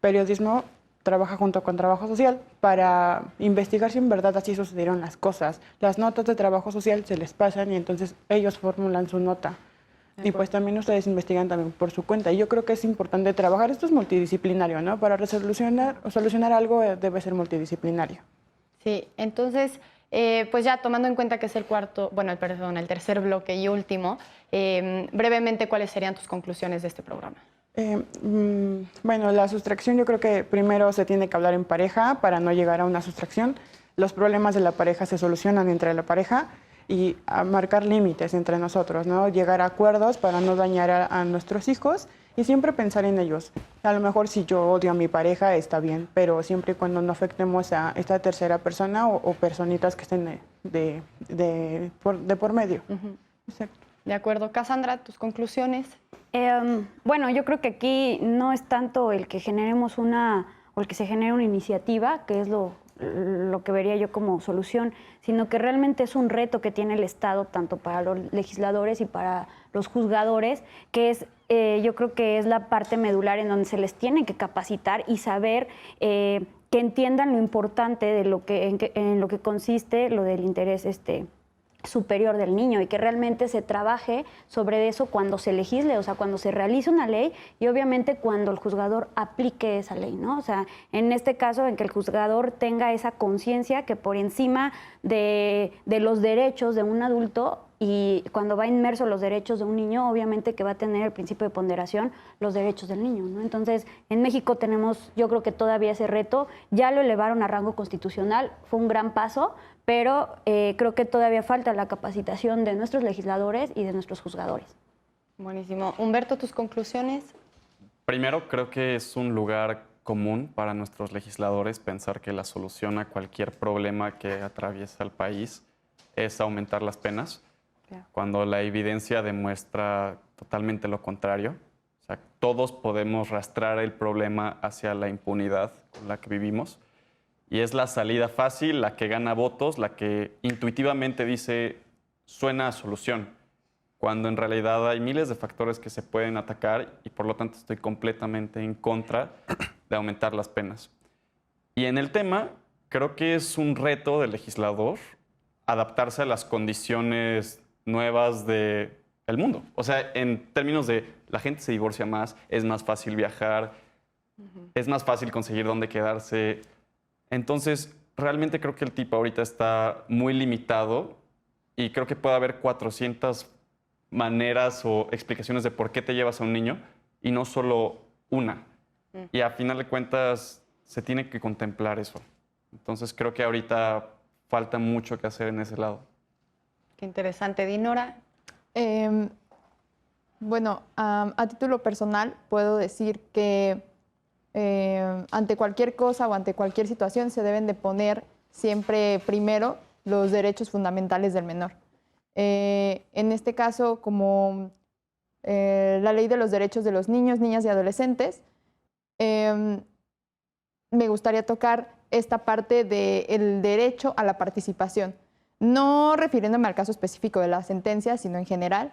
periodismo trabaja junto con trabajo social para investigar si en verdad así sucedieron las cosas. Las notas de trabajo social se les pasan y entonces ellos formulan su nota. Y pues también ustedes investigan también por su cuenta. Y yo creo que es importante trabajar, esto es multidisciplinario, ¿no? Para resolucionar o solucionar algo debe ser multidisciplinario. Sí, entonces, pues ya tomando en cuenta que es el el tercer bloque y último, brevemente, ¿cuáles serían tus conclusiones de este programa? Bueno, la sustracción yo creo que primero se tiene que hablar en pareja para no llegar a una sustracción. Los problemas de la pareja se solucionan entre la pareja y a marcar límites entre nosotros, ¿no? Llegar a acuerdos para no dañar a nuestros hijos y siempre pensar en ellos. A lo mejor si yo odio a mi pareja está bien, pero siempre y cuando no afectemos a esta tercera persona o personitas que estén de por medio. Exacto. De acuerdo. Cassandra, tus conclusiones. Bueno, yo creo que aquí no es tanto el que generemos o el que se genere una iniciativa, que es lo que vería yo como solución, sino que realmente es un reto que tiene el Estado, tanto para los legisladores y para los juzgadores, que es, yo creo que es la parte medular en donde se les tiene que capacitar y saber que entiendan lo importante de en lo que consiste lo del interés superior del niño y que realmente se trabaje sobre eso cuando se legisle, o sea, cuando se realice una ley y obviamente cuando el juzgador aplique esa ley, ¿no? O sea, en este caso, en que el juzgador tenga esa conciencia que por encima de los derechos de un adulto y cuando va inmerso los derechos de un niño, obviamente que va a tener el principio de ponderación los derechos del niño, ¿no? Entonces, en México tenemos, yo creo que todavía ese reto, ya lo elevaron a rango constitucional, fue un gran paso, pero creo que todavía falta la capacitación de nuestros legisladores y de nuestros juzgadores. Buenísimo. Humberto, ¿tus conclusiones? Primero, creo que es un lugar común para nuestros legisladores pensar que la solución a cualquier problema que atraviesa el país es aumentar las penas, cuando la evidencia demuestra totalmente lo contrario. O sea, todos podemos rastrear el problema hacia la impunidad con la que vivimos. Y es la salida fácil, la que gana votos, la que intuitivamente dice, suena a solución, cuando en realidad hay miles de factores que se pueden atacar y por lo tanto estoy completamente en contra de aumentar las penas. Y en el tema, creo que es un reto del legislador adaptarse a las condiciones nuevas del mundo. O sea, en términos de la gente se divorcia más, es más fácil viajar, es más fácil conseguir dónde quedarse. Entonces, realmente creo que el tipo ahorita está muy limitado y creo que puede haber 400 maneras o explicaciones de por qué te llevas a un niño y no solo una. Y a final de cuentas se tiene que contemplar eso. Entonces, creo que ahorita falta mucho que hacer en ese lado. Qué interesante. Dinora. Bueno, a título personal puedo decir que ante cualquier cosa o ante cualquier situación se deben de poner siempre primero los derechos fundamentales del menor. En este caso, como la ley de los derechos de los niños, niñas y adolescentes, me gustaría tocar esta parte del derecho a la participación, no refiriéndome al caso específico de la sentencia, sino en general,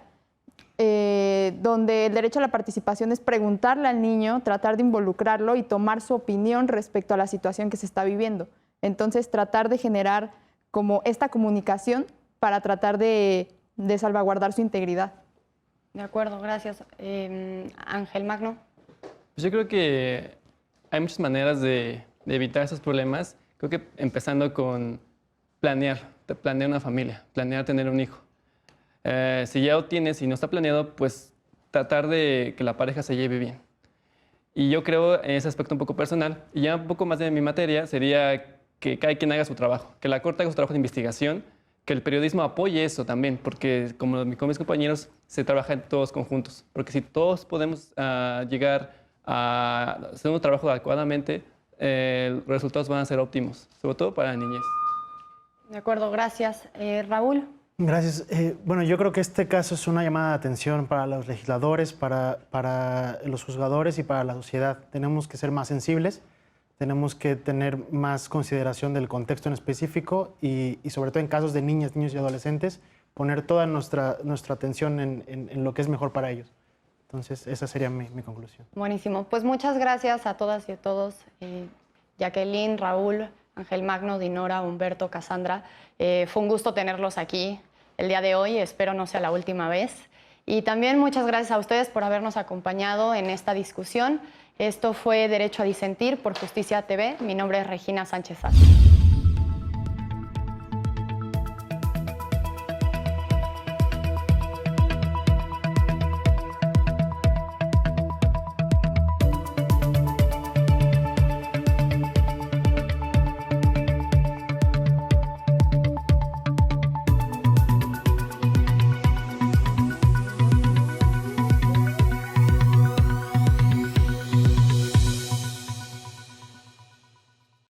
donde el derecho a la participación es preguntarle al niño, tratar de involucrarlo y tomar su opinión respecto a la situación que se está viviendo. Entonces, tratar de generar como esta comunicación para tratar de salvaguardar su integridad. De acuerdo, gracias. Ángel Magno. Pues yo creo que hay muchas maneras de evitar esos problemas. Creo que empezando con planear una familia, planear tener un hijo. Si ya lo tienes y no está planeado, pues tratar de que la pareja se lleve bien. Y yo creo en ese aspecto un poco personal, y ya un poco más de mi materia, sería que cada quien haga su trabajo, que la Corte haga su trabajo de investigación, que el periodismo apoye eso también, porque como con mis compañeros se trabajan todos conjuntos, porque si todos podemos llegar a hacer un trabajo adecuadamente, los resultados van a ser óptimos, sobre todo para la niñez. De acuerdo, gracias. Raúl. Gracias. Bueno, yo creo que este caso es una llamada de atención para los legisladores, para los juzgadores y para la sociedad. Tenemos que ser más sensibles, tenemos que tener más consideración del contexto en específico y sobre todo en casos de niñas, niños y adolescentes, poner toda nuestra atención en lo que es mejor para ellos. Entonces, esa sería mi conclusión. Buenísimo. Pues muchas gracias a todas y a todos. Jacqueline, Raúl, Ángel Magno, Dinora, Humberto, Cassandra. Fue un gusto tenerlos aquí el día de hoy. Espero no sea la última vez. Y también muchas gracias a ustedes por habernos acompañado en esta discusión. Esto fue Derecho a Disentir por Justicia TV. Mi nombre es Regina Sánchez Sass.